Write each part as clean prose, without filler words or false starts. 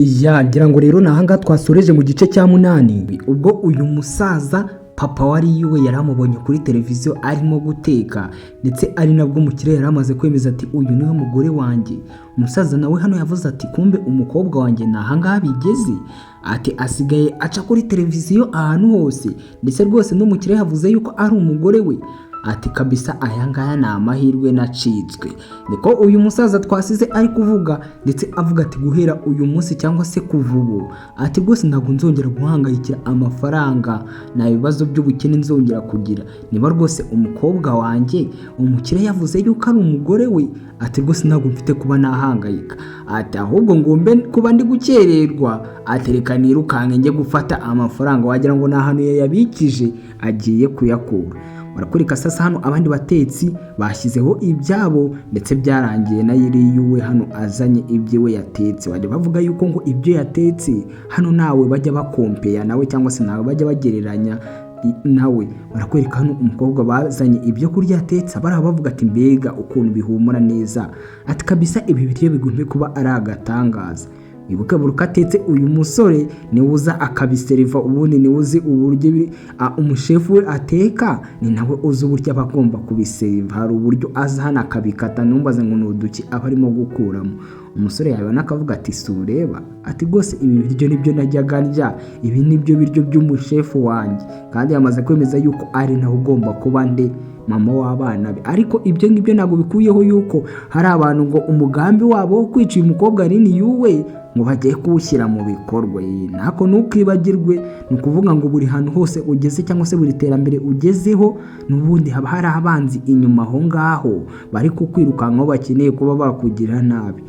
Ngira ngo rero nahanga twasoreje mu gice cya munani ubwo uyu musaza papa wari iwe yari amubonye kuri televiziyo arimo guteka, ndetse ari nabwo umukire yari amaze kwemeza ati uyu niwe mugore wanjye. Umusaza nawe hano yavuze ati kumbe umukobwa wanjye nahangaha bigeze, ati asigaye aca kuri televiziyo ahantu hose, ndetse rwose n'umukire yavuze yuko ari umugore we. Ati kabisa aya ngaya ni amahirwe nacitswe. Niko uyu musaza twasize ari kuvuga, ndetse avuga ati guhera uyu munsi cyangwa se kuva ubu ati rwose ntabwo nzongera guhangayikira amafaranga, nta bibazo by'ubukene nzongera kugira. Niba rwose umukobwa wanjye umukire yavuze yuko ari umugore we, ati rwose ntabwo mfite kuba nahangayika, ati ahubwo ngombe kuba ndi gukererwa, ati reka nirukanke njye gufata amafaranga wagira ngo ni ahantu yayabikije agiye kuyakura. Barakurika sasa hano abandi batetsi bashyizeho ibyabo, ndetse byarangiye na yiriwe hano azanye ibyiwe yatetse. Bajya bavuga yuko ngo ibyo yatetse hano nawe bajya bakompeya nawe, cyangwa se nawe bajya bagereranya nawe. Barakwereka hano umukobwa bazanye ibyo kurya yatetse, barabavuga ati mbega ukuntu bihumura neza, ati kabisa ibi biryo bigombe kuba ari agatangaza. Ibuka buruka atetse uyu musore ni uza akabiseriva, ubundi ni uzi uburyo umushefu we ateka, ni nawe uzi uburyo abagomba kubiseriva. Hari uburyo aza hano akabikata, numbaze ngo nuduki aba arimo gukuramo. Umusore yabona akavuga ati sureba, ati rwose ibi biryo nibyo najyaga ndya, ibi nibyo biryo by'umushefu wanjye, kandi yamaze kwemeza yuko ari nawe ugomba kuba nde mama w'abana be. Ariko ibyo ngibyo ntabwo bikuyeho yuko hari abantu ngo umugambi wabo wo kwica uyu mukobwa rini yuwe ngo bagiye kuwushyira mu bikorwa. Nako ntukibagirwe, ni ukuvuga ngo buri hantu hose ugeze cyangwa se buri terambere ugezeho n'ubundi haba hari abanzi inyuma aho ngaho bari kukwirukankaho bakeneye kuba bakugira nabi.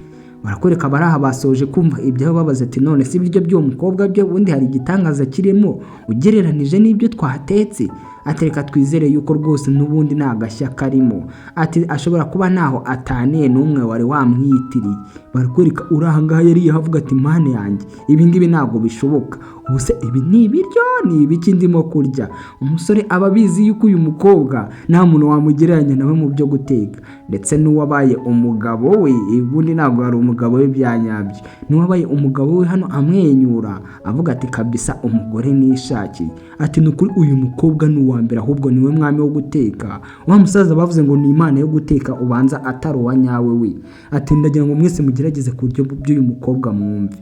Barakwereka bari aha basoje kumva ibyo babaza ati none si ibiryo by'uwo mukobwa byo ubundi hari igitangaza kirimo ugereranije n'ibyo twatetse. Ati reka twizere yuko rwose n'ubundi nta gashya karimo, ati ashobora kuba naho ataniye n'umwe wari wamwitiriye. Barakwereka uri ahangaha yari yavuga ati mane yanjye ibi ngibi ntabwo bishoboka, ubuse ibi ni ibiryo ni ibiki ndimo kurya. Umusore aba abizi yuko uyu mukobwa nta muntu wamugereranya nawe mu byo guteka, ndetse n'uwabaye umugabo we ubundi ntabwo ari umugabo we byanyabyo, n'uwabaye umugabo we hano amwenyura avuga ati kabisa umugore nishakiye. Ati nukuri uyu mukobwa ni uwa mbere, ahubwo niwe mwami wo guteka. Wa musaza bavuze ngo ni imana yo guteka ubanza atari uwa nyawe we. Ati ndagira ngo mwese mugerageze ku buryo by'uyu mukobwa mwumve.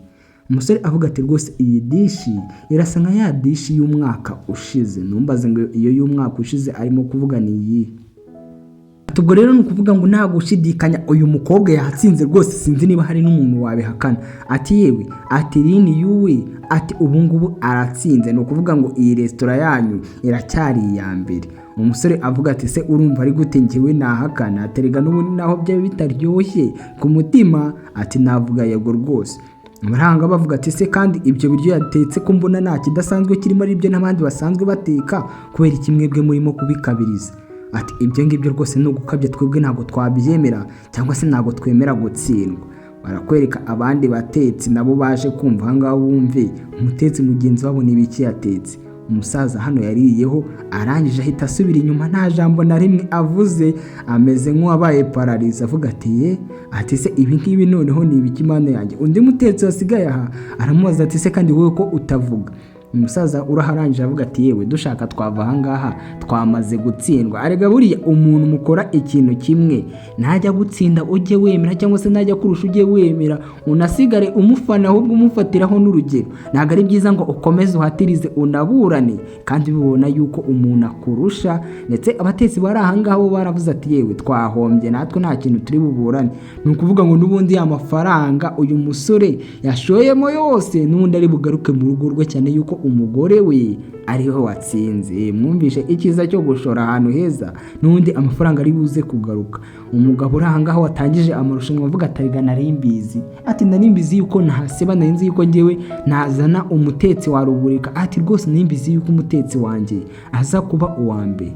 Umusore avuga ati rwose iyi dishi irasa nka ya dishi y'umwaka ushize. Numbaze ngo iyo y'umwaka ushize arimo kuvuga ni iyi. Ubwo rero ni ukuvuga ngo nta gushidikanya uyu mukobwa yatsinze rwose, sinzi niba hari n'umuntu wabihakana. Ati yewe, ati rini yuwe, ati ubu ngubu aratsinze. Ni ukuvuga ngo iyi resitora yanyu iracyari iya mbere. Umusore avuga ati se urumva ari gute njyewe nahakana? Aterega n'ubundi naho byaba bitaryoshye ku mutima, ati navuga yego rwose. Abaranga bavuga ati se kandi ibyo biryo yatetse ko mbona nta kidasanzwe kirimo, ari byo n'abandi basanzwe bateka, kubera iki mwebwe murimo kubikabiriza? Ati ibyo ngibyo rwose ni ugukabya, twebwe ntabwo twabyemera, cyangwa se ntabwo twemera gutsindwa. Barakwereka abandi batetsi nabo baje kumva ahangaha wumve umutetsi mugenzi wabo n'ibiki yatetse. Umusaza hano yariyeho arangije ahita asubira inyuma, nta jambo na rimwe avuze, ameze nk'uwabaye pararize avuga ati ati se ibi ngibi noneho ni ibiki mana yanjye? Undi mutetsi wasigaye aha aramubaza ati se kandi wowe ko utavuga? Umusaza uraharangije avuga ati yewe dushaka twava ahangaha twamaze gutsindwa. Arega buriya umuntu mukora ikintu kimwe najya gutsinda ujye wemera, cyangwa se najya kurusha ujye wemera, unasigare umufana ahubwo umufatiraho n'urugero. Ntabwo ari byiza ngo ukomeze uhatirize unaburane kandi bibona yuko umuntu akurusha. Ndetse abatetsi bari ahangaha bo baravuze ati yewe twahombye natwe nta kintu turi buburane. Ni ukuvuga ngo n'ubundi ya mafaranga uyu musore yashoyemo yose n'ubundi ari bugaruke mu rugo rwe, cyane yuko umugore we ariho watsinze. Mwumvishe icyiza cyo gushora ahantu heza, n'undi amafaranga ari buze kugaruka. Umugabo uri ahangaha watangije amarushanwa avuga atariga narimbizi, ati narimbizi yuko nahaseba, narinzi yuko njyewe nazana umutetsi wa ruburika, ati rwose narimbizi yuko umutetsi wanjye aza kuba uwa mbere.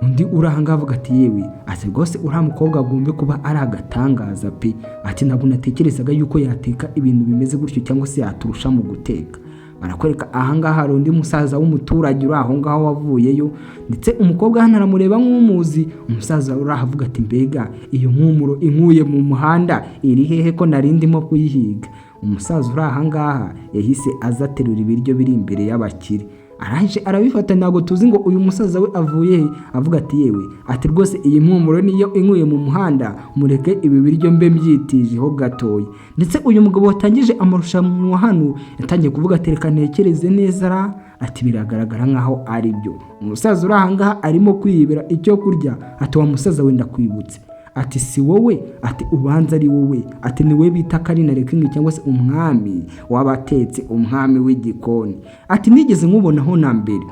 Undi uri ahangaha avuga ati yewe, ati rwose uriya mukobwa agombe kuba ari agatangaza pe, ati ntabwo natekerezaga yuko yateka ibintu bimeze gutyo, cyangwa se yaturusha mu guteka. Barakwereka ahangaha hari undi musaza w'umuturage uri aho ngaho wavuyeyo, ndetse umukobwa hano aramureba nk'umuzi. Umusaza uri aho avuga ati mbega iyo mpumuro inkuye mu muhanda iri hehe ko nari ndimo kuyihiga? umusaza uri ahangaha yahise azaterura ibiryo biri imbere y'abakire, araje arabifata. Ntabwo tuzi ngo uyu musaza we avuye avuga ati yewe ati rwose iyi mpumuro niyo inkuye mu muhanda, mureke ibi biryo mbe mbyitijeho gatoya. Ndetse uyu mugabo watangije amarushanwa hano yatangiye kuvuga ati reka ntekereze neza ati biragaragara nkaho ari byo. Umusaza uri ahangaha arimo kwiyibera icyo kurya, ati wa musaza we ndakwibutse, ati si wowe, ati ubanza ari wowe, ati niwe bita Karinari King cyangwa se umwami w'abatetsi, umwami w'igikoni, ati nigeze nkubonaho na mbere.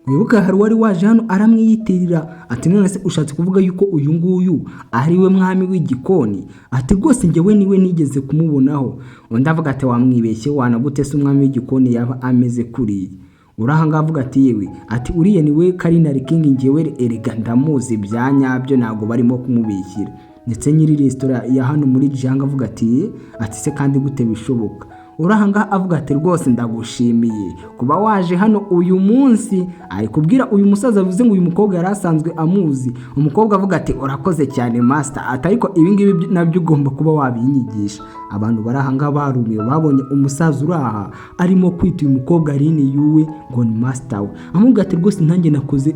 Wibuka hari wari waje hano aramwiyitirira, ati none se ushatse kuvuga yuko uyu nguyu ari we mwami w'igikoni? Ati rwose njyewe niwe nigeze kumubonaho. Undi avuga ati wamwibeshye, wanagute se umwami w'igikoni yaba ameze kuriya? Urahanga avuga ati yewe ati uriya niwe Karinari King, njyewe erega ndamuzi bya nyabyo, ntago barimo kumubishyira. Ndetse nyiri resitora ya hano muri Janga avuga ati se kandi gute bishoboka? Urahanga avuga ati rwose ndagushimiye kuba waje hano uyu munsi. Ari kubwira uyu musaza avuze ngo uyu mukobwa yari asanzwe amuzi. Umukobwa avuga ati urakoze cyane master, ati ariko ibi ngibi nabyo ugomba kuba wabinyigisha. Abantu barahanga barumiye babonye umusaza uraha arimo kwita uyu mukobwa Aline yuwe ngo ni master we. Amubwira ati rwose nanjye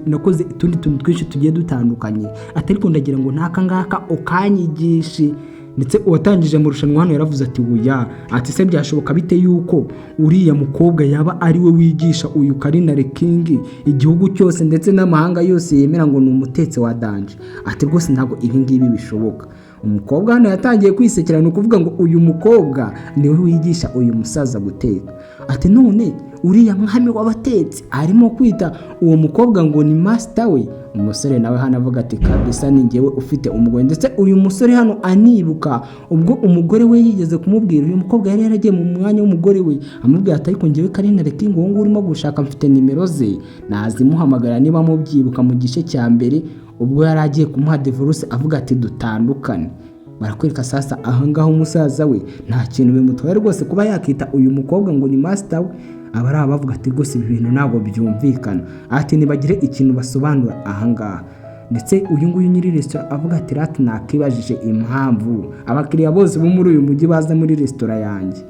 nakoze utundi tuntu twinshi tugiye dutandukanye, ati ariko ndagira ngo naka ngaka ukanyigishe. Ndetse uwatangije amarushanwa hano yaravuze ati buya, ati se byashoboka bite yuko uriya mukobwa yaba ari we wigisha uyu Karinari King igihugu cyose ndetse n'amahanga yose yemera ngo ni umutetsi wa danje? Ati rwose ntabwo ibi ngibi bishoboka. Umukobwa hano yatangiye kwisekerana kuvuga ngo uyu mukobwa niwe wigisha uyu musaza guteka. Ati none uriya mwami w'abatetsi arimo kwita uwo mukobwa ngo ni master we? Umusore nawe hano avuga ati kabisa ni njyewe ufite umugore. Ndetse uyu musore hano anibuka ubwo umugore we yigeze kumubwira, uyu mukobwa yari yaragiye mu mwanya w'umugore we amubwira ati ariko njyewe Karinari King uwo nguwo urimo gushaka mfite nimero ze, nazimuhamagara niba mubyibuka mu gice cya mbere ubwo yari agiye kumuha divorce avuga ati dutandukane. Barakwereka sasa ahangaho umusaza we nta kintu bimutwaye rwose kuba yakita uyu mukobwa ngo ni master we. Abari abavuga ati rwose ibi bintu ntabwo byumvikana, ati nibagire ikintu basobanura ahangaha. Ndetse uyu nguyu nyiri resitora avuga ati rati nakibajije impamvu abakiriya bose bo muri uyu mujyi baza muri resitora yanjye.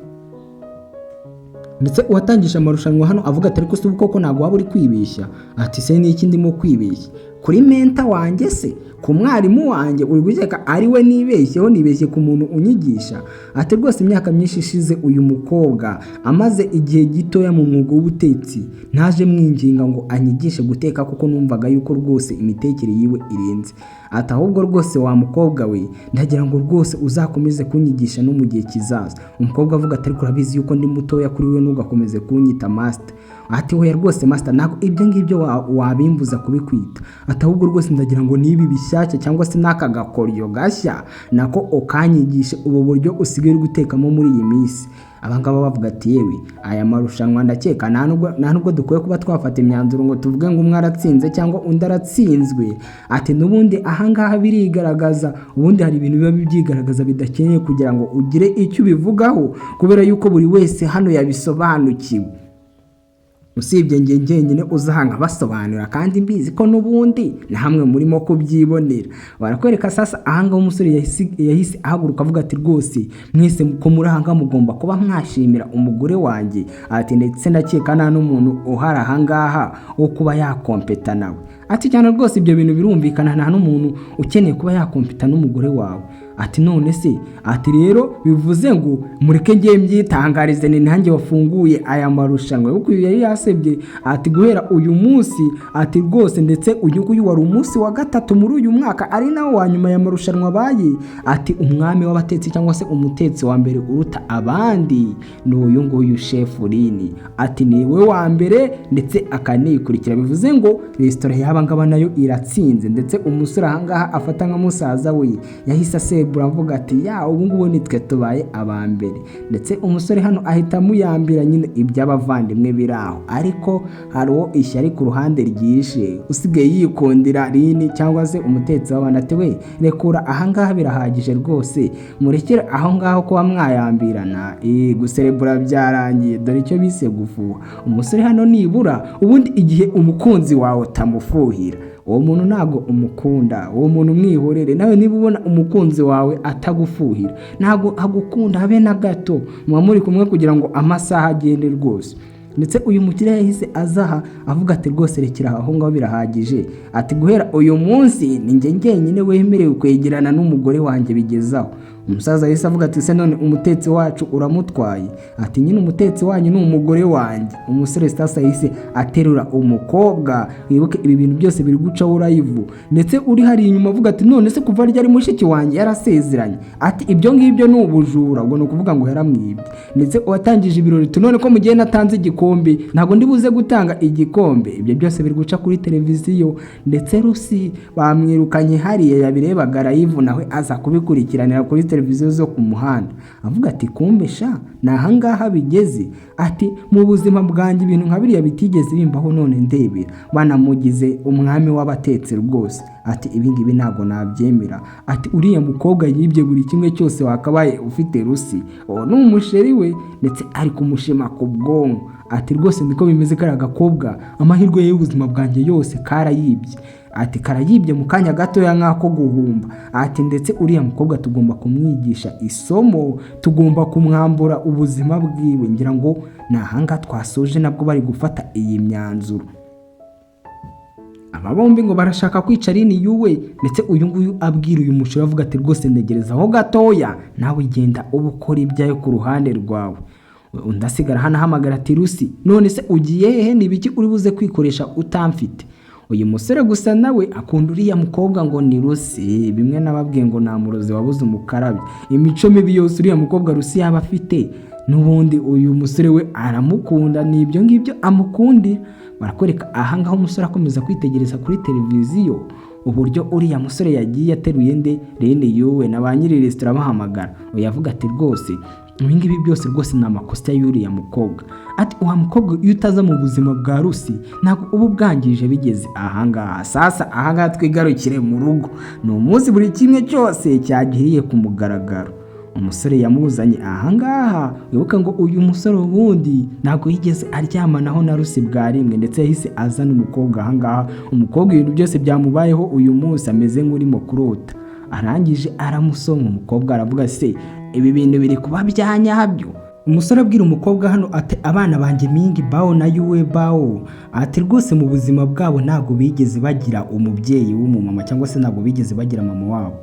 Ndetse uwatangisha amarushanwa hano avuga ati ariko se koko ntabwo waba uri kwibeshya? Ati se ni iki ndimo kwibeshya? Kuri menta wanjye se, ku mwarimu wanjye uri gukeka ari we nibeshyeho? Nibeshye ku muntu unyigisha? Ati rwose imyaka myinshi ishize uyu mukobwa amaze igihe gitoya mu mwuga w'ubutetsi, ntaje mwinginga ngo anyigishe guteka kuko numvaga yuko rwose imitekerereze yiwe irenze. Ati ahubwo rwose wa mukobwa we ndagira ngo rwose uzakomeze kunyigisha no mu gihe kizaza. Umukobwa avuga ati ariko urabizi yuko ndi mutoya kuri we ntugakomeze kunyita master. Ati we rwose master ntabwo ibyo ngibyo wabimbuza kubikwita. Ati ahubwo rwose ndagira ngo nibi bishyashya cyangwa se n'aka gakoryo gashya nako ukanyigishe ubu buryo usigaye gutekamo muri iyi minsi. Abangaba bavuga ati yewe aya marushanwa ndakeka nta nubwo dukwiye kuba twafata imyanzuro ngo tuvuge ngo umwe aratsinze cyangwa undi aratsinzwe. Ati n'ubundi ahangaha birigaragaza, ubundi hari ibintu biba byigaragaza bidakeneye kugira ngo ugire icyo ubivugaho kubera yuko buri wese hano yabisobanukiwe. Usibye njyenyine uzahanga basobanura kandi mbizi ko nubundi na hamwe murimo kubyibonera. Barakwereka sasa ahanga umusore yahise ahaguruka avuga ati rwose mwese ko murahanga mugomba kuba mwashimira umugore wanjye. Ati ndetse ndakeka nta n'umuntu uhari ahangaha wo kuba yakompeta nawe. Ati cyane rwose ibyo bintu birumvikana, nta n'umuntu ukeneye kuba yakompeta n'umugore wawe. Ati none se, ati rero bivuze ngo mureke ngiye mbyitangarize ni nanjye wafunguye aya marushanwa kuko yari yasebye. Ati guhera uyu munsi, ati rwose ndetse uyu nguyu wari umunsi wa gatatu muri uyu mwaka ari nawo wa nyuma ya marushanwa baye. Ati umwami w'abatetsi cyangwa se umutetsi wa mbere uruta abandi ni uyu nguyu Chef Rini. Ati niwe wa mbere ndetse akanikurikira, bivuze ngo resitora y'abangaba nayo iratsinze. Ndetse umusore ahangaha afata nka musaza we yahise buravuga ati ya ubu ngubu nitwe tubaye abambere. Ndetse umusore hano ahita muyambira nyine iby'abavandimwe biraho, ariko hariho ishyari ku ruhande ryishe usigaye yikundira Rini cyangwa se umutetsi w'abana. Ati we rekura ahangaha birahagije rwose, murekere aho ngaho kuba mwayambirana, guserebura byarangiye, dore icyo bise gufuha. Umusore hano nibura ubundi igihe umukunzi wawe utamufuhira uwo muntu ntago umukunda, uwo muntu umwihorere. Nawe niba ubona umukunzi wawe atagufuhira ntago agukunda habe na gato, muba muri kumwe kugira ngo amasaha agende rwose. Ndetse uyu mukire yahise azaha avuga ati rwose rekera aho ngaho birahagije, ati guhera uyu munsi ni njye njyenyine wemerewe kwegerana n'umugore wanjye bigezaho. Umusaza yahise avuga ati se none umutetsi wacu uramutwaye? Ati nyine umutetsi wanyu ni umugore wanjye. Umusore sasa yahise aterura umukobwa, wibuke ibi bintu byose biri gucaho live, ndetse uri hari inyuma avuga ati none se kuva ryari mushiki wanjye yarasezeranye? Ati ibyo ngibyo ni ubujura, ubwo ni ukuvuga ngo yaramwibye. Ndetse uwatangije ibirori none ko mugiye natanze igikombe ntago ndi buze gutanga igikombe. Ibyo byose biri guca kuri televiziyo, ndetse Rusi bamwirukanye hariya yabirebaga live, nawe aza kubikurikiranira kuri televiziyo zo ku muhanda, avuga ati kumbe sha nahangaha bigeze. Ati mu buzima bwanjye ibintu nka biriya bitigeze bimbaho, none ndebera banamugize umwami w'abatetsi rwose. Ati ibingibi ntago nabyemera. Ati uriya mukobwa yibye buri kimwe cyose wakabaye ufite Rusi, uwo ni umusheri we, ndetse ari kumushima ku bwonko. Ati rwose niko bimeze, kari agakobwa amahirwe y'ubuzima bwanjye yose karayibye. Ati karayibye mu kanya gatoya nk'ako guhumba. Ati ndetse uriya mukobwa tugomba kumwigisha isomo, tugomba kumwambura ubuzima bwiwe. Ngira ngo nahanga twasoje nabwo bari gufata iyi myanzuro. Aba bombi ngo barashaka kwica Lini yuwe, ndetse uyu nguyu abwira uyu mushira avuga ati rwose ndegereza aho gatoya, nawe genda uba ukora ibyayo ku ruhande rwawe. Undasigara hano ahamagara ati Rusi none se ugiye hehe, nibiki uri buze kwikoresha utamfite? Uyu musore gusa nawe akunda uriya mukobwa ngo ni Rusi, bimwe nababwiye ngo namurozi wabuze umukarabi. Imico mibi yose uriya mukobwa Rusi yaba afite n'ubundi uyu musore we aramukunda, nibyo ngibyo amukundi. Barakwereka ahangaho umusore akomeza kwitegereza kuri televiziyo uburyo uriya musore yagiye ateruye nde Lini yuwe, na ba nyiri restaurant bahamagara. Uyavuga ati rwose ibingibi byose rwose ni amakosa y'uriya mukobwa. Ati uwa mukobwa iyo utaza mu buzima bwa Rusi ntabwo ubu bwangije bigeze ahangaha. Sasa ahangaha twigarukire mu rugo, ni umunsi buri kimwe cyose cyagiriye ku mugaragaro. Umusore yamuzanye ahangaha, wibuka ngo uyu musore ubundi ntabwo yigeze aryamanaho na Rusi bwa rimwe, ndetse yahise azana umukobwa ahangaha. Umukobwa ibintu byose byamubayeho uyu munsi ameze nk'urimo kurota. Arangije aramusoma, umukobwa aravuga se ibi bintu biri kuba byanyabyo. Umusore abwira umukobwa hano ati abana banjye mingi bao na yuwe bao, ati rwose mu buzima bwabo ntabwo bigeze bagira umubyeyi w'umumama, cyangwa se ntabwo bigeze bagira mama wabo.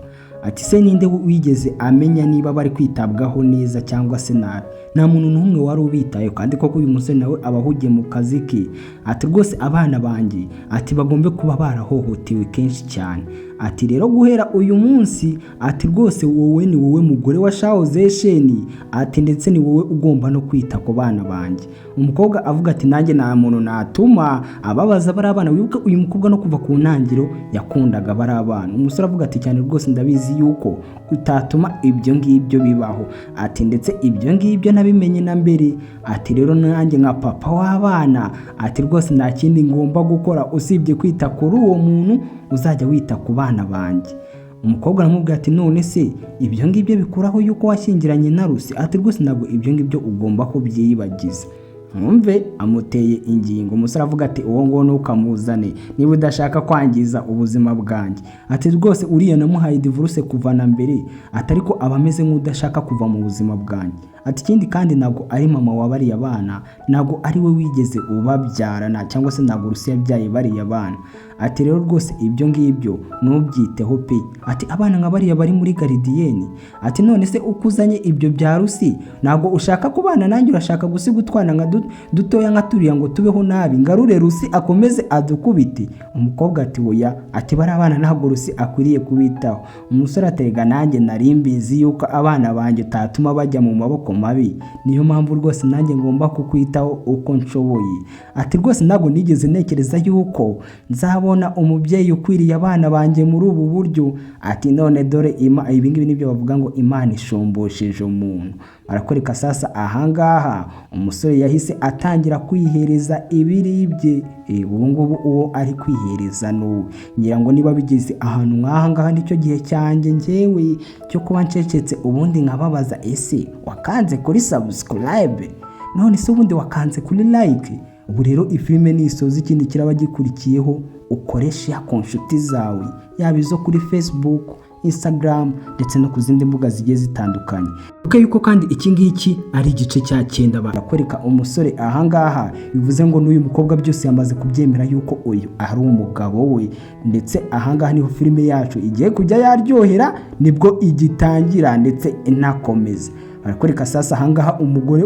Ati se ninde wigeze amenya niba bari kwitabwaho neza cyangwa se nabi? Nta muntu n'umwe wari ubitaye, kandi koko uyu musore nawe abahugiye mu kazi ke. Ati rwose abana banjye ati bagombe kuba barahohotewe kenshi cyane. Ati rero guhera uyu munsi ati rwose wowe ni wowe mugore wa Shaozesheni, ati ndetse ni wowe ugomba no kwita ku bana banjye. Umukobwa avuga ati nanjye nta muntu natuma ababaza bari abana. Wibuke uyu mukobwa no kuva ku ntangiro yakundaga bari abana. Umusore avuga ati cyane rwose ndabizi yuko utatuma ibyo ngibyo bibaho. Ati ndetse ibyo ngibyo nabimenye na mbere. Ati rero nanjye nka papa w'abana ati rwose nta kindi ngomba gukora usibye kwita kuri uwo muntu uzajya wita ku bana banjye. Umukobwa aramubwira ati none se ibyo ngibyo bikuraho yuko washyingiranye na Rusi? Ati rwose ntabwo ibyo ngibyo ugomba kubyibagiza. Mwumve amuteye ingingo. Umusore avuga ati uwo ngo nukamuzane niba udashaka kwangiza ubuzima bwanjye. Ati rwose uriya namuhaye divorce kuvana mbere, ati ariko abameze nk'udashaka kuva mu buzima bwanjye. Ati ikindi kandi ntabwo ari mama wabariya bana, ntabwo ari we wigeze ubabyarana, cyangwa se ntabwo Rusi yabyaye bariya bana. Ati rero rwose ibyo ngibyo nubyiteho pe. Ati abana nka bariya bari muri garidiyeni. Ati none se ukuzanye ibyo bya Rusi ntabwo ushaka kubana nanjye, urashaka gusiga utwana nka dutoya nka turiya ngo tubeho nabi, ngarure Rusi akomeze adukubite? Umukobwa ati oya, ati bari abana ntabwo Rusi akwiriye kubitaho. Umusore atega nanjye nari mbizi yuko abana banjye utatuma bajya mu maboko mabi, niyo mpamvu rwose nanjye ngomba kukwitaho uko nshoboye. Ati rwose ntabwo nigeze ntekereza yuko nzabona umubyeyi ukwiriye abana banjye muri ubu buryo. Ati none dore ibi ngibi nibyo bavuga ngo Imana ishombosheje umuntu. Barakwereka sasa ahangaha umusore yahise atangira kwihereza ibiribye. Ubu ngubu uwo ari kwihereza n'uwe. Ngira ngo niba bigeze ahantu nk'ahangaha nicyo gihe cyanjye njyewe cyo kuba ncecetse ubundi nkababaza ese wakanze kuri subscribe, none se ubundi wakanze kuri like? Ubu rero ifilime nisoza ikindi kiraba gikurikiyeho ukoresha ku nshuti zawe, yaba izo kuri Facebook, Instagram ndetse no ku zindi mbuga zigiye zitandukanye. Uko yuko kandi iki ngiki ari igice cya 9 barakwereka umusore ahangaha, bivuze ngo n'uyu mukobwa byose yamaze kubyemera yuko uyu ari umugabo we, ndetse ahangaha niho filime yacu igiye kujya yaryohera, nibwo igitangira ndetse inakomeza. Barakwereka sasa ahangaha umugore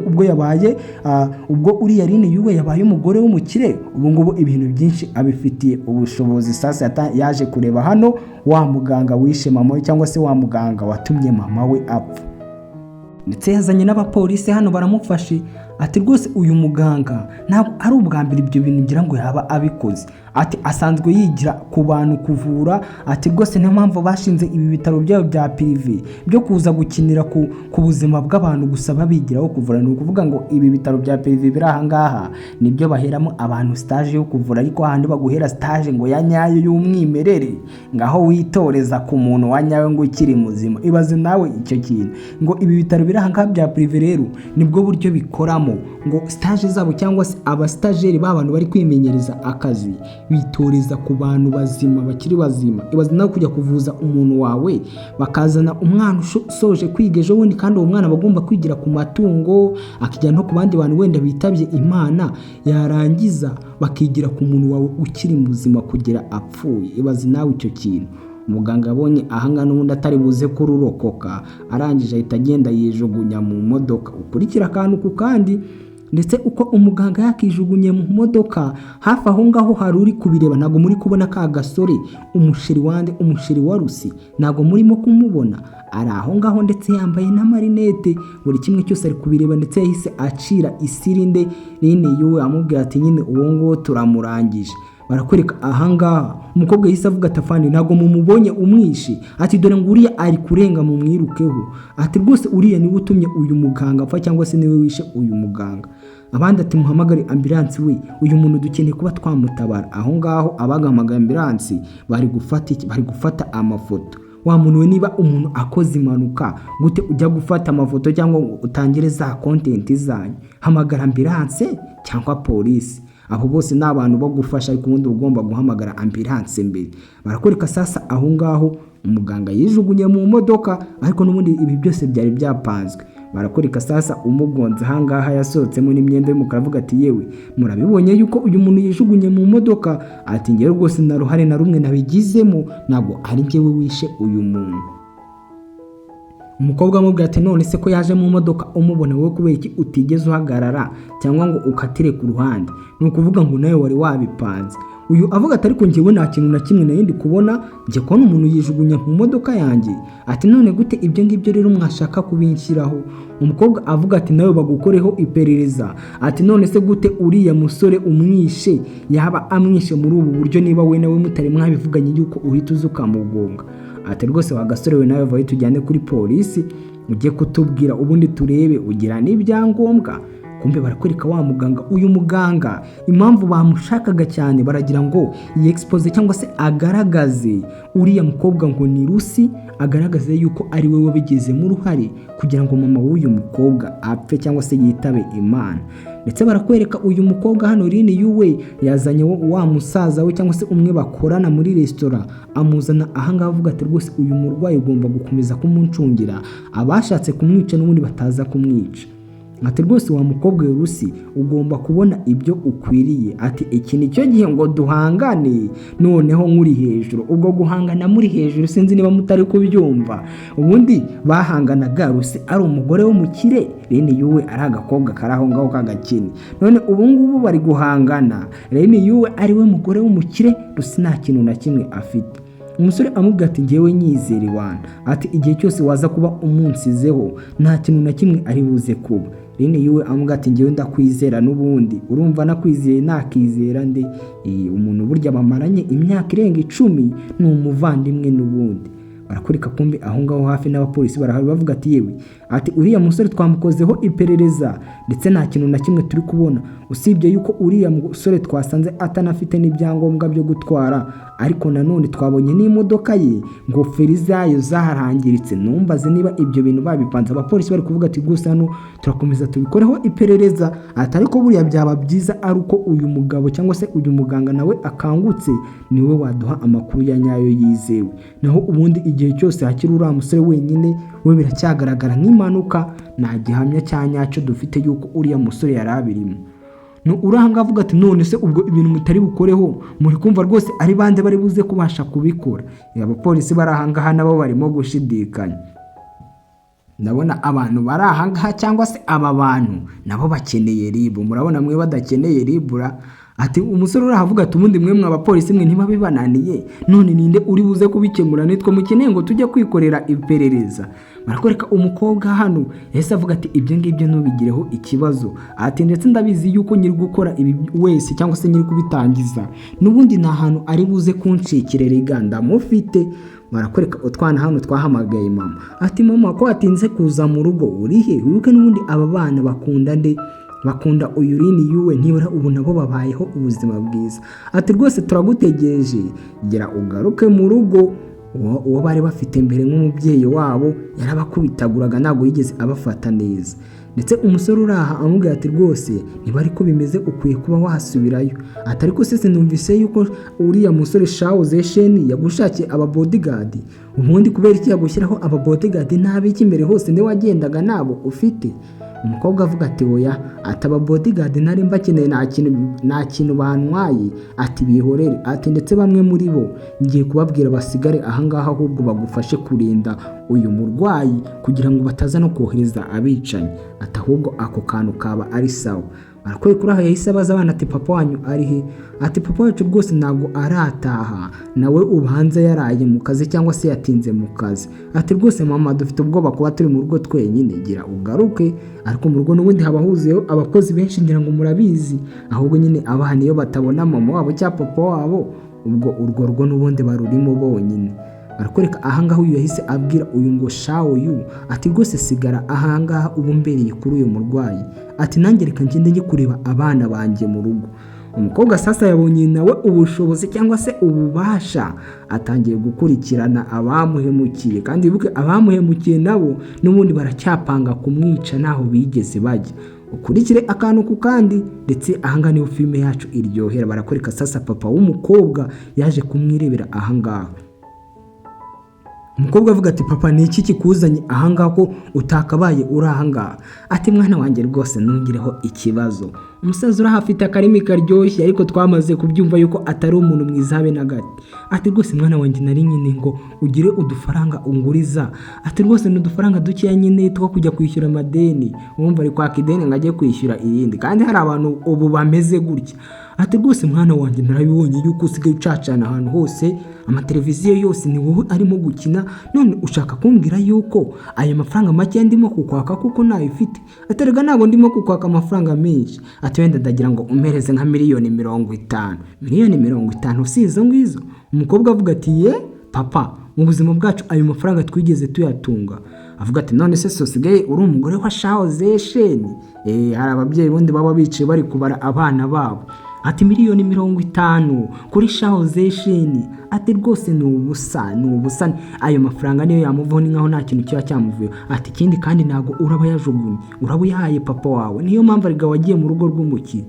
ubwo uriya Line Yuwe yabaye umugore w'umukire, ubu ngubu ibintu byinshi abifitiye ubushobozi. Sasa yaje kureba hano wa muganga wishe mama we, cyangwa se wa muganga watumye mama we apfa, ndetse yazanye n'abapolisi hano baramufashe. Ati rwose uyu muganga ntabwo ari ubwa mbere ibyo bintu ngira ngo yaba abikoze, ati asanzwe yigira ku bantu kuvura. Ati rwose niyo mpamvu bashinze ibi bitaro byabo bya prive byo kuza gukinira ku buzima bw'abantu gusa babigiraho kuvura. Ni ukuvuga ngo ibi bitaro bya prive biri ahangaha nibyo baheramo abantu stage yo kuvura, ariko ahandi baguhera stage ngo ya nyayo y'umwimerere, ngaho witoreza ku muntu wa nyayo ngo ukiri muzima. Ibaze nawe icyo kintu, ngo ibi bitaro biri ahangaha bya prive rero nibwo buryo bikoramo, ngo stage zabo cyangwa se abastageri b'abantu bari kwimenyereza akazi bitoreza ku bantu bazima, bakiri bazima. Ibaze nawe kujya kuvuza umuntu wawe, bakazana umwana usoje kwiga ejo bundi, kandi uwo mwana bagomba kwigira ku matungo, akijya no ku bandi bantu wenda bitabye Imana, yarangiza bakigira ku muntu wawe ukiri muzima kugera apfuye. Ibaze nawe icyo kintu. Umuganga abonye ahangana n'ubundi atari buze kururokoka, arangije ahita agenda yijugunya mu modoka. Ukurikira akantu ku kandi, ndetse uko umuganga yakijugunye mu modoka, hafi aho ngaho hari uri kubireba. Ntabwo muri kubona ka gasore umusheri wa Rusi, ntabwo murimo kumubona. Ari aho ngaho ndetse yambaye n'amarinete, buri kimwe cyose ari kubireba, ndetse yahise acira isirinde Line Yuwe amubwira ati nyine uwo ngo turamurangije. Barakwereka ahangaha umukobwa yise avuga atafani ntago mumubonye umwishi, ati dore ngo uriya ari kurenga mu mwirukeho. Ati rwose uriya niwe utumye uyu muganga apfa, cyangwa se niwe wishe uyu muganga. Abandi ati muhamagare ambulance we, uyu muntu dukeneye kuba twamutabara. Aho ngaho abagamagara ambulance bari gufata amafoto. Wa muntu we, niba umuntu akoze impanuka gute ujya gufata amafoto cyangwa utangire za content zanyu? Hamagara ambulance cyangwa polisi. Abo bose ni abantu bo gufasha, ariko ubundi ugomba guhamagara ambulance mbere. Barakwereka sasa aho ngaho umuganga yijugunye mu modoka, ariko n'ubundi ibi byose byari byapanzwe. Barakwereka sasa umugonze ahangaha yasohotsemo n'imyenda y'umukara, avuga ati yewe murabibonye yuko uyu muntu yijugunye mu modoka. Ati ngewe rwose na ruhare na rumwe nabigizemo, ntabwo ari njyewe wishe uyu muntu. Umukobwa amubwira ati none se ko yaje mu modoka umubona wowe kubera iki utigeze uhagarara cyangwa ngo ukatire ku ruhande? Ni ukuvuga ngo nawe wari wabipanze. Uyu avuga ati ariko njyewe nta kintu na kimwe nayindi kubona, njye kubona umuntu yijugunya mu modoka yanjye. Ati none gute ibyo ngibyo rero mwashaka kubinshyiraho? Umukobwa avuga ati nawe bagukoreho iperereza. Ati none se gute uriya musore umwishe yaba amwishe muri ubu buryo, niba we nawe mutari mwabivuganye yuko uhita uza ukamugonga? Ati rwose wa gasore we nawe vayo tujyane kuri polisi ujye kutubwira ubundi turebe ugira n'ibyangombwa. Kumbe barakwereka wa muganga, uyu muganga impamvu bamushakaga cyane baragira ngo expose cyangwa se agaragaze uriya mukobwa ngo ni Rusi, agaragaze yuko ari we wabigizemo uruhare kugira ngo mama w'uyu mukobwa apfe cyangwa se yitabe Imana. Ndetse barakwereka uyu mukobwa hano Line Yuwe yazanye wa musaza we cyangwa se umwe bakorana muri restaurant, amuzana ahangaha avuga ati rwose uyu murwayi ugomba gukomeza kumuncungira, abashatse kumwica n'ubundi bataza kumwica. Ati rwose wa mukobwa Rusi ugomba kubona ibyo ukwiriye. Ati iki ni cyo gihe ngo duhangane, noneho nkuri hejuru. Ubwo guhangana muri hejuru sinzi niba mutari kubyumva. Ubundi bahanganaga Rusi ari umugore w'umukire, Line Yuwe ari agakobwa karaho ngaho kagakini. None ubu ngubu bari guhangana, Line Yuwe ari we mugore w'umukire, Rusi nta kintu na kimwe afite. Umusore amubwira ati ngewe nyizere wana, ati igihe cyose waza kuba umunsizeho nta kintu na kimwe ari buze kuba. Line Yuwe amubwira ati ngewe ndakwizera n'ubundi, urumva nakwizeye nakizera nde? Umuntu burya bamaranye imyaka irenga 10 ni umuvandimwe n'ubundi. Barakurika kumbi aho ngaho hafi n'abapolisi barahari bavuga ati yewe ati uriya musore twamukozeho iperereza ndetse nta kintu na kimwe turi kubona, usibye yuko uriya musore twasanze atanafite n'ibyangombwa byo gutwara, ariko nanone twabonye n'imodoka ye ingofero zayo zarangiritse. Numbaze niba ibyo bintu babipanze. Abapolisi bari kuvuga ati gusa hano turakomeza tubikoreho iperereza, atari ko buriya byaba byiza ari uko uyu mugabo cyangwa se uyu muganga nawe akangutse, niwe waduha amakuru ya nyayo yizewe. Naho ubundi igihe cyose hakiri uriya musore wenyine, we biracyagaragara nk'impanuka, nta gihamya cya nyacyo dufite yuko uriya musore yari abirimo. Urahanga avuga ati none se ubwo ibintu mutari bukoreho muri kumva rwose ari bande bari buze kubasha kubikora? Abapolisi barahangaha nabo barimo gushidikanya. Ndabona abantu barahangaha cyangwa se aba bantu nabo bakeneye ribu. Murabona mwe badakeneye ribura. Ati umusore urahavuga ati ubundi mwe abapolisi mwe ntibabibananiye, none ninde uri buze kubikemura? Nitwe mukeneye ngo tujye kwikorera iperereza. Barakwereka umukobwa hano yahise avuga ati ibyo ngibyo ntubigireho ikibazo. Ati ndetse ndabizi yuko nyiri gukora ibi wese cyangwa se nyiri kubitangiza n'ubundi nta hantu ari buze kunshikirera iganda mufite. Barakwereka utwana hano twahamagaye mama. Ati mama ko atinze kuza mu rugo urihe? Wibuke n'ubundi aba bana bakunda nde? Bakunda uyurini yuwe, ntibura ubu nabo babayeho ubuzima bwiza. Ati rwose turagutegereje, gira ugaruke mu rugo. Uwo bari bafite mbere nk'umubyeyi wabo yarabakubitaguraga, ntabwo yigeze abafata neza. Ndetse umusore uraha amubwira ati rwose niba ariko bimeze ukwiye kuba wasubirayo. Atari ko sese numvise yuko uriya musore Shawzesheni yagushakiye aba bodyguard. Ubundi kubera iki yagushyiraho aba bodyguard ntabiki imbere hose nde wagendaga nabo ufite? Umukobwa avuga ati oya, ataba bodyguard nari mbakeneye, nta kintu bantwaye. Ati bihorere. Ati ndetse bamwe muri bo ngiye kubabwira basigare ahangaha, ahubwo bagufashe kurinda uyu murwayi kugira ngo bataza no kohereza abicanyi. Ati ahubwo ako kantu kaba ari sawa. Barakwereka uraha yahise abaza abana ati papa wanyu ari he? Ati papa wacu rwose ntabwo arataha, nawe ubanza yaraye mu kazi cyangwa se yatinze mu kazi. Ati rwose mama dufite ubwoba kuba turi mu rugo twenyine, gira ugaruke. Ariko mu rugo n'ubundi haba huzuyeho abakozi benshi ngira ngo murabizi, ahubwo nyine abana iyo batabona mama wabo cyangwa papa wabo, ubwo urwo rugo n'ubundi barurimo bonyine. Barakwereka ahangaha uyu yahise abwira uyu ngo shawo yu, ati rwose sigara ahangaha ubu mbereye kuri uyu murwayi. Ati nanjye reka ngende njye kureba abana banjye mu rugo. Umukobwa sasa yabonye nawe ubushobozi cyangwa se ububasha, atangiye gukurikirana abamuhemukiye. Kandi bibuke abamuhemukiye nabo n'ubundi baracyapanga kumwica naho bigeze bajya. Ukurikire akantu ku kandi, ndetse ahangaha niho filime yacu iryohera. Barakwereka sasa papa w'umukobwa yaje kumwirebera ahangaha. Umukobwa avuga ati papa ni iki kikuzanye ahangaha ko utakabaye uri ahangaha? Ati mwana wanjye rwose ntungireho ikibazo. Umusaza urahafite akarimi karyoshye, ariko twamaze kubyumva yuko atari umuntu mwiza habe na gato. Ati rwose mwana wanjye nari nyine ngo ugire udufaranga unguriza. Ati rwose n'udufaranga dukeya nyine two kujya kwishyura amadeni. Wumva ari kwaka ideni ngo ajye kwishyura irindi, kandi hari abantu ubu bameze gutya. Ati rwose mwana wanjye narabibonye yuko usigaye ucacana ahantu hose, amateleviziyo yose ni wowe arimo gukina, none ushaka kumbwira yuko ayo mafaranga make ndimo kukwaka kuko nayo ufite? Aterega ntabwo ndimo kukwaka amafaranga menshi. Ati wenda ndagira ngo umpereze nka miliyoni 50. Miliyoni 50 si izo ngizo? Umukobwa avuga ati ye papa, mu buzima bwacu ayo mafaranga twigeze tuyatunga. Avuga ati none se sosigaye uri umugore wa Shawzesheni? Hari ababyeyi bundi baba bicaye bari kubara abana babo. Ati miliyoni 50 kuri Shawzesheni? Ati rwose ni ubusa, ayo mafaranga niyo yamuvaho ni nkaho nta kintu kiba cyamuvuye. Ati ikindi kandi ntago uraba yajugunye, uraba uyahaye papa wawe, niyo mpamvu ariga wagiye mu rugo rw'umukire.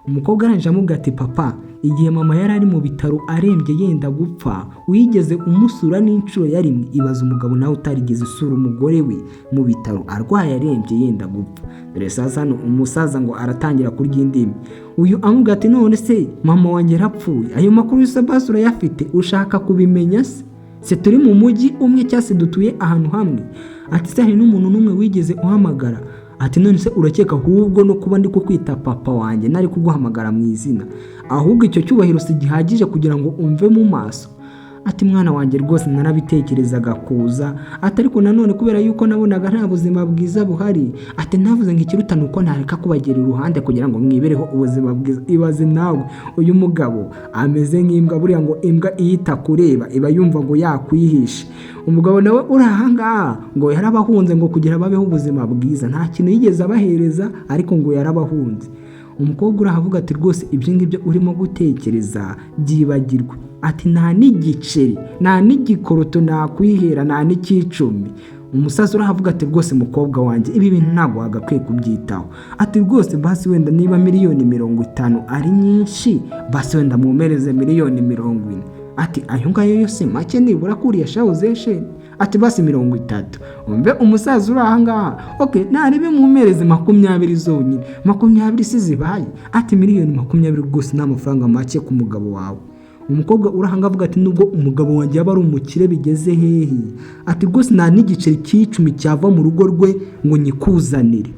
Umukobwa aranje amubwira ati papa, igihe mama yari ari mu bitaro arembye yenda gupfa, wigeze umusura n'inshuro yarimwe? Ibaza umugabo nawe utarigeze usura umugore we mu bitaro arwaye arembye yenda gupfa. Dore sasa umusaza ngo aratangira kurya indimi. Uyu amubwira ati none se mama wanjye yarapfuye, ayo makuru yose basi urayafite, ushaka kubimenya se? Se turi mu mujyi umwe cyangwa se dutuye ahantu hamwe? Ati se hari n'umuntu n'umwe wigeze uhamagara? Ati none se urakeka ahubwo no kuba ndi kukwita papa wanjye nari kuguhamagara mu izina? Ahubwo icyo cyubahiro si gihagije kugira ngo umve mu maso? ati mwana wanjye rwose narabitekerezaga kuza, ati ariko nanone kubera yuko nabonaga nta buzima bwiza buhari, ati navuze ngo ikiruta nuko nareka kubagera iruhande kugira ngo mwibereho ubuzima bwiza. Ibaze nawe uyu mugabo ameze nk'imbwa, buriya ngo imbwa iyita kureba iba yumva ngo yakwihishe. Umugabo nawe uri ahangaha ngo yarabahunze ngo kugira babeho ubuzima bwiza, nta kintu yigeze abahereza ariko ngo yarabahunze. Umukobwa urahavuga ati rwose ibyo ngibyo urimo gutekereza byibagirwe, ati nta n'igiceri nta n'igikoroto nakwihera nta n'icyicumi. Umusaza urahavuga ati rwose mukobwa wanjye ibi bintu ntabwo wagakwiye kubyitaho, ati rwose basi wenda niba miliyoni 50 ari nyinshi basi wenda mumereze miliyoni 40. Ati ayo ngayo yose make nibura kuriya shawuzesheni, ati basi 30. Umbe umusaza uri ahangaha okay naribe mumereze 20 zonyine, 20 si zibaye, ati miliyoni 20 rwose nta mafaranga make ku mugabo wawe. Umukobwa urahanga avuga ati nubwo umugabo wanjye yaba ari umukire bigeze hehe, ati rwose nta n'igiceri cy'icumi cyava mu rugo rwe ngo nyikuzanire.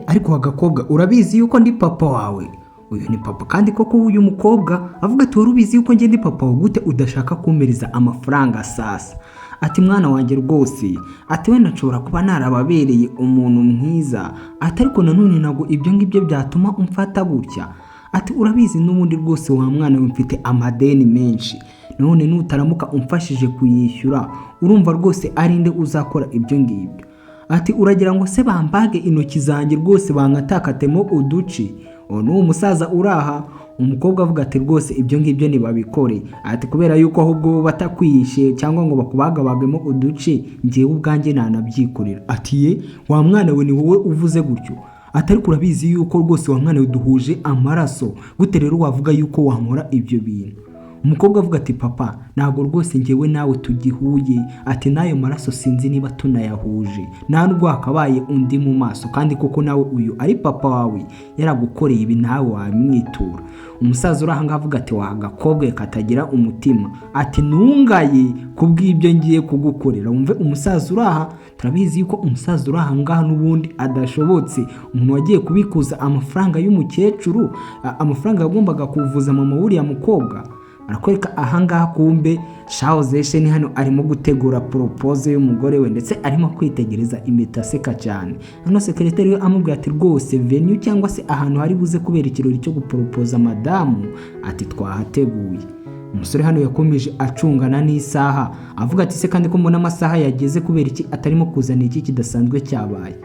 Ariko agakobwa urabizi yuko ndi papa wawe? Uyu ni papa kandi koko uyu mukobwa avuga ati wari ubizi yuko njye ndi papa wawe gute udashaka kumereza amafaranga sasa? Ati mwana wanjye rwose, ati wenda nshobora kuba narababereye umuntu mwiza, ati ariko nanone ntabwo ibyo ngibyo byatuma umfata gutya. Ati urabizi n'ubundi rwose wa mwana we mfite amadeni menshi, none nutaramuka umfashije kuyishyura urumva rwose arinde uzakora ibyo ngibyo. Ati uragira ngo se bambage intoki zanjye rwose bankatakatemo uduci? N'uwo musaza uraha. Umukobwa avuga ati rwose ibyo ngibyo ntibabikore, ati kubera yuko ahubwo batakwishe cyangwa ngo bakubagabagemo uduci njyewe ubwanjye nanabyikorera. Ati wa mwana we ni wowe uvuze gutyo? Ati ariko urabizi yuko rwose wa mwana we duhuje amaraso, gute rero wavuga yuko wamora ibyo bintu? Umukobwa avuga ati papa ntabwo rwose njyewe nawe tugihuye, ati nayo maraso sinzi niba tunayahuje, nta nubwo hakabaye undi mu maso, kandi koko nawe uyu ari papa wawe yaragukoreye ibi nawe wamwitura. Umusaza urahanga avuga ati wa gakobwa katagira umutima, ati ntungaye kubw'ibyo ngiye kugukorera. Wumve umusaza uraha, turabizi yuko umusaza urahanga n'ubundi adashobotse, umuntu wagiye kubikuza amafaranga y'umukecuru, amafaranga yagombaga kuvuza mama wuriya mukobwa. Arakwereka ahangaha kumbe shawuzesheni hano arimo gutegura propose y'umugore we, ndetse arimo kwitegereza impeta aseka cyane. Hano sekretari we amubwira ati rwose venue cyangwa se ahantu hari buze kubera ikirori cyo guporopoza madamu, ati twahateguye. Umusore hano yakomeje acungana n'isaha avuga ati se kandi ko mbona amasaha yageze kubera iki atarimo kuzana iki kidasanzwe cyabaye.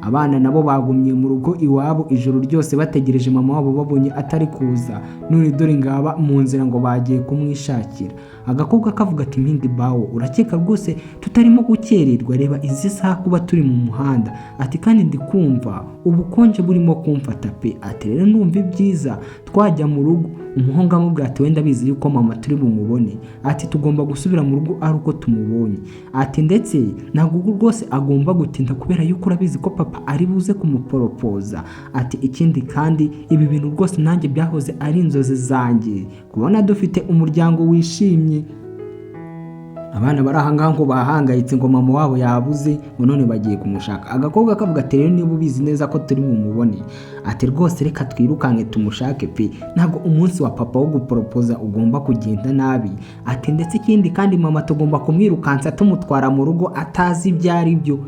Abana nabo bagumye mu rugo iwabo ijoro ryose bategereje mama wabo, babonye atari kuza none dore ngaba mu nzira ngo bagiye kumwishakira. Agakobwa kavuga ati mpingi bawo urakeka rwose tutarimo gukererwa, reba izi saha kuba turi mu muhanda, ati kandi ndikumva ubukonje burimo kumfata pe, ati rero numva ibyiza twajya mu rugo. Umuhungu amubwira ati wenda bizi yuko mama turi bumubone, ati tugomba gusubira mu rugo ari uko tumubonye, ati ndetse ntabwo rwose agomba gutinda kubera yuko urabizi ko papa ari buze kumuporopoza. Ati ikindi kandi ibi bintu rwose nanjye byahoze ari inzozi zanjye kubona dufite umuryango wishimye. Abana barahangaha ngo bahangayitse ngo mama wabo yabuze ngo none bagiye kumushaka. Agakobwa kavuga ati rero niba ubizi neza ko turi bumubone, ati rwose reka twirukanke tumushake pe, ntabwo umunsi wa papa wo guporopoza ugomba kugenda nabi. Ati ndetse ikindi kandi mama tugomba kumwirukansa tumutwara mu rugo atazi ibyo ari byo.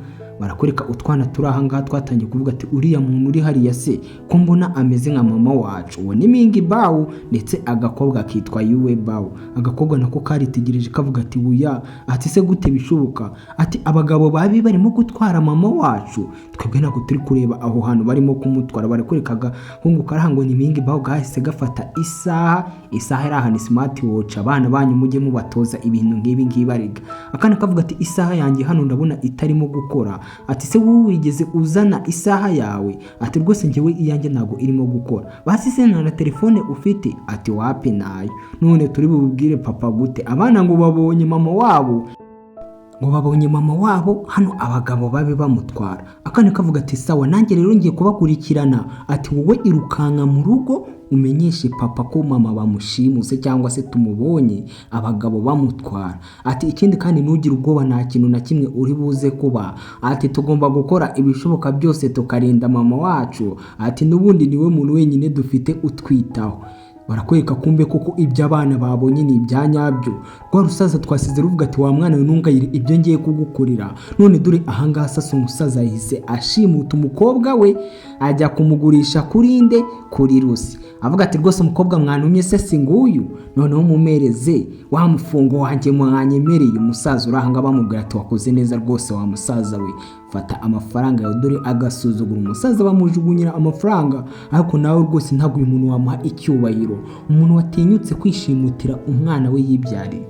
Barakwereka utwana turi ahangaha twatangiye kuvuga ati uriya muntu uri hariya se ko mbona ameze nka mama wacu, uwo ni Mingi Bawu, ndetse agakobwa kitwa Yuwe Bawu. Agakobwa nako karitegereje kavuga ati buya, ati se gute bishoboka, ati abagabo babi barimo gutwara mama wacu, twebwe ntabwo turi kureba aho hantu barimo kumutwara. Barakwerekaga hungu karahango ni Mingi Bawu gahise gafata isaha iraha ni smart watch, abana banyu mujye mubatoza ibintu nk'ibi ngibariga. Akana kavuga ati isaha yanjye hano ndabona itarimo gukora, ati se wowe wigeze uzana isaha yawe? Ati rwose njyewe iyanjye ntabwo irimo gukora. Basi se na telefone ufite? Ati wapi nayo. None turi bubwire papa gute? Abana ngo babonye mama wabo hano abagabo babe bamutwara. Akana kavuga ati sawa nanjye rero ngiye kubakurikirana. Ati wowe irukanka mu rugo umenyeshe papa ko mama bamushimuse cyangwa se tumubonye abagabo bamutwara. Ati ikindi kandi ntugire ubwoba nta kintu na kimwe uri buze kuba. Ati tugomba gukora ibishoboka byose tukarinda mama wacu. Ati nubundi niwe muntu wenyine dufite utwitaho. barakwereka kumbe koko ibyo abana babonye ni ibya nyabyo. Rwa rusaza twasize ruvuga ati wa mwana we ntungayire ibyo ngiye kugukorera. None dore ahangaha sasa umusaza yahise ashimuta umukobwa we ajya kumugurisha kuri nde, kuri Rusi. Avuga ati rwose umukobwa mwantumye se si nguyu, noneho mumereze wa mufungo wanjye mwanyemereye. Umusaza urahanga bamubwira ati wakoze neza rwose wa musaza we, fata amafaranga yawe. Dore agasuzugura umusaza, bamujugunyira amafaranga. Ariko nawe rwose ntabwo uyu muntu wamuha icyubahiro, umuntu watinyutse kwishimutira umwana we yibyariye.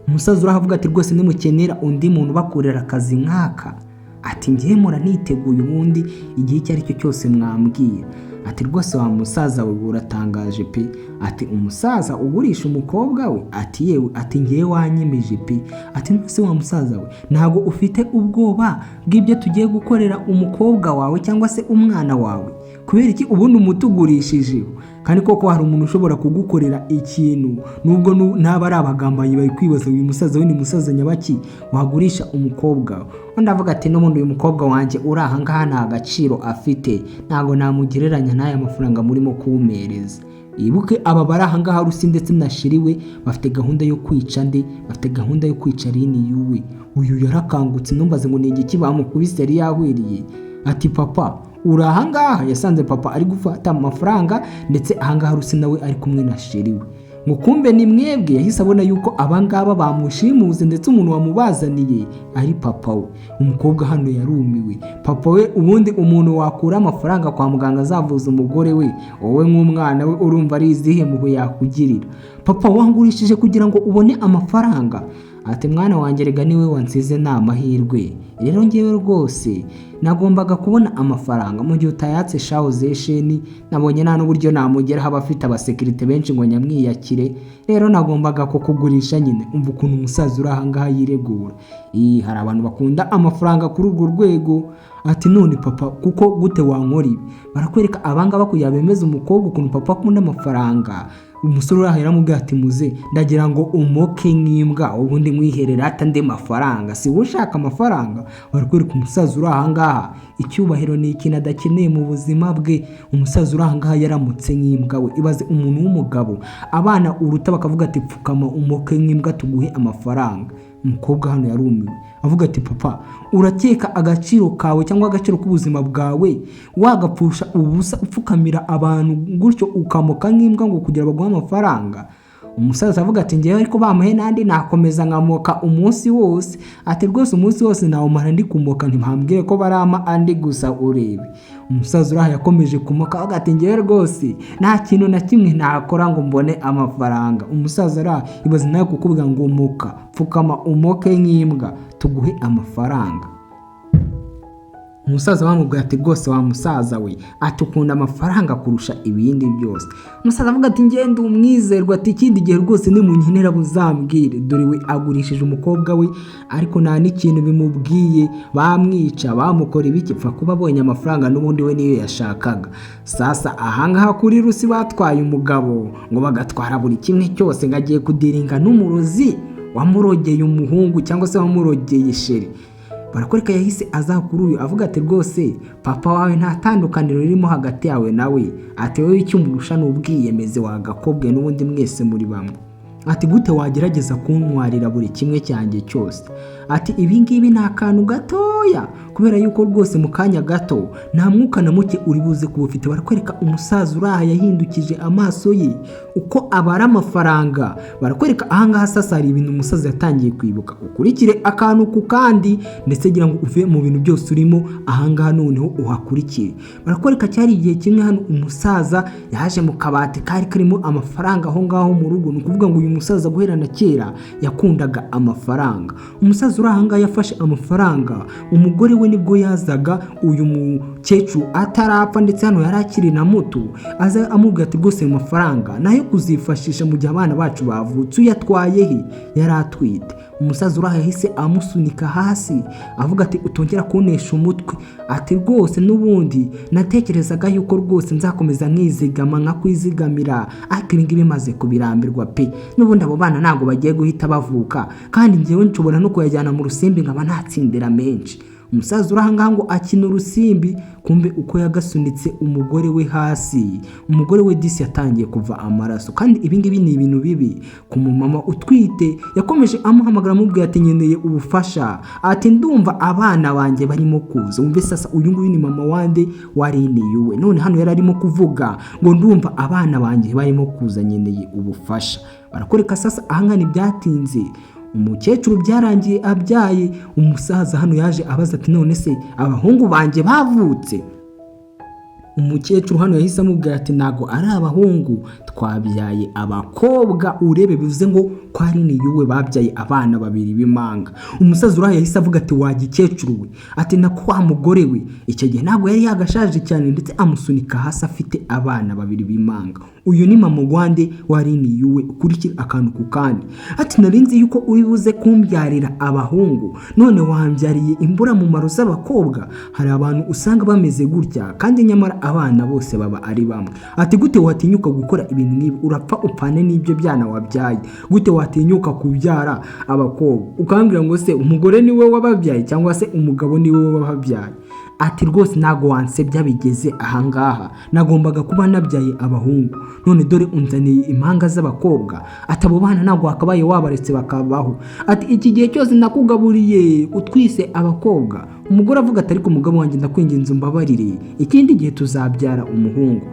Umusaza urahavuga ati rwose nimukenera undi muntu bakorera akazi nk'aka, ati ngiye mura niteguye ubundi igihe icyo ari cyo cyose mwambwira. Ati rwose wa musaza we uratangaje pe. Ati umusaza ugurisha umukobwa we? Ati yewe, ati ngiye wanyemeje pe. Ati nose wa musaza we ntago ufite ubwoba bw'ibyo tugiye gukorera umukobwa wawe cyangwa se umwana wawe? Kubera iki ubundi umutugurishije? Kandi koko hari umuntu ushobora kugukorera ikintu nubwo ntaba ari abagambanyi bari kwibaza uyu musaza we ni musaza nyabaki wagurisha umukobwa. Undi avuga ati n'ubundi uyu mukobwa wanjye uri aha ngaha nta gaciro afite, ntago namugereranya n'aya mafaranga murimo kuwumereza. Ibuke aba bari aha ngaha Rusi ndetse na Sheri we bafite gahunda yo kwica nde, bafite gahunda yo kwica Rini yuwe. Uyu yarakangutse numbaze ngo ni igiki bamukubise yari yahwiriye. Ati papa uri aha ngaha? Yasanze papa ari gufata amafaranga ndetse aha ngaha Rusi nawe ari kumwe na Sheri we. Ngo kumbe ni mwebwe. Yahise abona yuko abangaba bamushimuze ndetse umuntu wamubazaniye ari papa we. Umukobwa hano yarumiwe. Papa we ubundi umuntu wakura amafaranga kwa muganga azavuza umugore we, wowe nk'umwana we urumva ari izihe mpuhwe yakugirira? Papa wangurishije kugira ngo ubone amafaranga? Ati mwana wanjye rega niwe wansize nta mahirwe, rero ngewe rwose nagombaga kubona amafaranga mu gihe utayatse shaho zesheni. Nabonye nta n'uburyo namugeraho, abafite abasekirite benshi ngo nyamwiyakire, rero nagombaga kukugurisha nyine. Umva ukuntu umusaza uri aha ngaha yiregura. Hari abantu bakunda amafaranga kuri urwo rwego. Ati none papa kuko gute wankora ibi? Barakwereka abangaba kugira bemeze umukobwa ukuntu papa akunda amafaranga. Umusore urahera mubwira ati muze ndagira ngo umoke nk'imbwa ubundi mwiherera atande mafaranga, si ushaka amafaranga. Barakwereka umusaza uri aha ngaha icyubahiro ni ikintu adakeneye mu buzima bwe. Umusaza uri aha ngaha yaramutse nk'imbwa we. Ibaze umuntu w'umugabo abana uruta bakavuga ati pfukama umoke nk'imbwa tuguhe amafaranga. Umukobwa hano yarumiwe avuga ati papa urakeka agaciro kawe cyangwa agaciro k'ubuzima bwawe wagapfusha ubusa upfukamira abantu gutyo ukamoka nk'imbwa ngo kugira baguhe amafaranga? Umusaza avuga ati ngewe ariko bamuhe nandi nakomeza nkamoka umunsi wose. Ati rwose umunsi wose nawumara ndi kumoka ntibambwire ko barama andi gusa urebe. Umusaza uraha yakomeje kumoka avuga ati ngewe rwose nta kintu na kimwe nakora ngo mbone amafaranga. Umusaza araha ibaze nawe kukubwira ngo moka pfukama umoke nk'imbwa tuguhe amafaranga. Umusaza wamubwira ati rwose wa musaza we atukunda amafaranga kurusha ibindi byose. Umusaza avuga ati ngende umwizerwa, ati ikindi gihe rwose nimunkenera buzambwire. Dore we agurishije umukobwa we ariko nta n'ikintu bimubwiye, bamwica bamukora ibiki pfa kuba abonye amafaranga n'ubundi we niyo yashakaga. Sasa ahangaha kuri Rusi batwaye umugabo ngo bagatwara buri kimwe cyose, ngo agiye kudiringa n'umurozi wamurogeye umuhungu cyangwa se wamurogeye Sheri. Barakwereka yahise azakuruye avuga ati rwose papa wawe nta tandukaniro ririmo hagati yawe nawe. Ati wowe icyo umurusha n'ubwiyemeze wagakobwe n'ubundi mwese muri bamwe. Ati gute wagerageza kuntwarira buri kimwe cyanjye cyose? Ati ibi ngibi ni akantu gatoya kubera yuko rwose mu kanya gato nta mwuka na muke uri buze kuba ufite. Barakwereka umusaza uraha yahindukije amaso ye uko abara amafaranga. Barakwereka ahangaha sasa hari ibintu umusaza yatangiye kwibuka. Ukurikire akantu ku kandi ndetse gira ngo uve mu bintu byose urimo ahangaha noneho uhakurikire. Barakwereka cyari igihe kimwe hano umusaza yaje mu kabati kari karimo amafaranga aho ngaho mu rugo. Ni ukuvuga ngo uyu musaza guhera na kera yakundaga amafaranga. Umusaza uri aha ngaha yafashe amafaranga. Umugore we nibwo yazaga uyu mukecuru atarapfa ndetse hano yari akiri na muto, aza amubwira ati rwose ayo mafaranga nayo kuzifashisha mu gihe abana bacu bavutse. Uyatwaye he? Yari atwite. Umusaza uraha yahise amusunika hasi avuga ati utongera kunesha umutwe. Ati rwose n'ubundi natekerezaga yuko rwose nzakomeza nkizigama nka kwizigamira, ariko ibi ngibi bimaze kubirambirwa pe. N'ubundi abo bana ntabwo bagiye guhita bavuka kandi ngewe nshobora no kuyajyana mu rusimbi nkaba ntatsindira menshi. umusaza uri ahangaha ngo akina urusimbi, kumbe uko yagasunitse umugore we hasi, umugore we disi yatangiye kuva amaraso. Kandi ibingibi ni ibintu bibi ku mumama utwite. Yakomeje amuhamagara amubwira ati nkeneye ubufasha, ati ndumva abana banjye barimo kuza. Umve sasa uyu nguyu ni mama wande Warine yuwe, none hano yari arimo kuvuga ngo ndumva abana banjye barimo kuza nkeneye ubufasha. Barakoreka sasa ahangana ibyatinze, umukecuru byarangiye abyaye. Umusaza hano yaje abaza ati none se abahungu banjye bavutse? Umukecuru hano yahise amubwira ati nago ari abahungu, twabyaye abakobwa. Urebe bivuze ngo kwa Warine yuwe babyaye abana babiri b'imanga. Umusaza uraho yahise avuga ati wagikecuru we, ati na kwa mugore we icyo gihe ntabwo yari yagashaje cyane, ndetse amusunika hasi afite abana babiri b'imanga. Uyu ni mama wande Warine yuwe, ukurikira akantu ku kandi. Ati narinzi yuko uri buze kumbyarira abahungu, none wambyariye imbura mu maro z'abakobwa. Hari abantu usanga bameze gutya kandi nyamara abana bose baba ari bamwe. Ati gute watinyuka gukora ibintu nk'ibi? Urapfa upfane n'ibyo byana wabyaye. Gute watinyuka kubyara abakobwa ukambwira ngo se umugore niwe wababyaye cyangwa se umugabo niwe wababyaye? Ati rwose nago wansebya bigeze ahangaha, nagombaga kuba nabyaye abahungu, none dore unzaniye impanga z'abakobwa. Ati abo bana nago wakabaye wabaretse bakabaho. Ati iki gihe cyose nakugaburiye utwise abakobwa. Umugore avuga ati ariko umugabo wanjye ndakwinginze umbabarire, ikindi gihe tuzabyara umuhungu.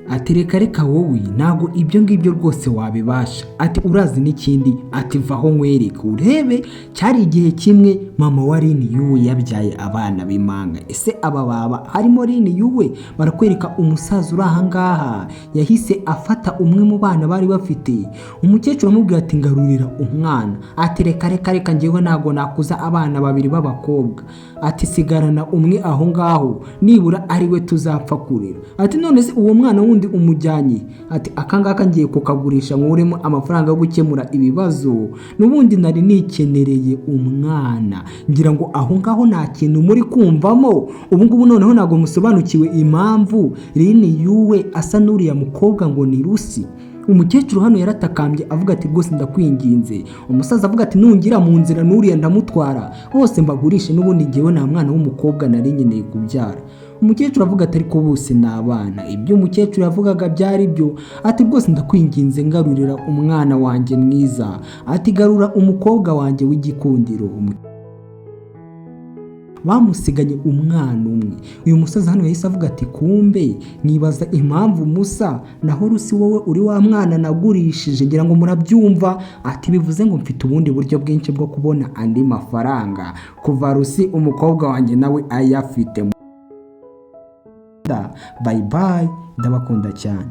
Ati reka wowe ntago ibyo ngibyo rwose wabibasha. Ati urazi n'ikindi? Ati vaho nkwereke urebe, cyari igihe kimwe mama Warine yuwe yabyaye abana b'imanga. Ese aba baba harimo Warine yuwe? Barakwereka umusaza uri ahangaha yahise afata umwe mu bana bari bafite. Umukecuru amubwira ati ngarurira umwana. Ati reka njyewe ntago nakuza abana babiri b'abakobwa. Ati sigarana umwe aho ngaho, nibura ari we tuzapfa kurera. Ati none se uwo mwana wundi umujyanye? Ati akangaka ngiye kukagurisha nkuremo amafaranga yo gukemura ibibazo, n'ubundi nari nikenereye umwana. Ngira ngo aho ngaho nta kintu muri kumvamo. Ubu ngubu noneho ntago musobanukiwe impamvu Warine yuwe asa n'uriya mukobwa ngo ni Rusi. Umukecuru hano yaratakambye avuga ati rwose ndakwinginze. Umusaza avuga ati nungira mu nzira n'uriya ndamutwara bose mbagurishe, n'ubundi ngewe nta mwana w'umukobwa nari nkeneye kubyara. Umukecuru avuga ati ariko bose ni abana. Ibyo umukecuru yavugaga byari byo. Ati rwose ndakwinginze ngarurira umwana wanjye mwiza. Ati garura umukobwa wanjye w'igikundiro. Bamusiganye umwana umwe. Uyu musaza hano yahise avuga ati kumbe nibaza impamvu musa, naho Rusi wowe uri wa mwana nagurishije. Ngira ngo murabyumva. Ati bivuze ngo mfite ubundi buryo bwinshi bwo kubona andi mafaranga kuva Rusi umukobwa wanjye nawe ayafite. Bye bye, ndabakunda cyane.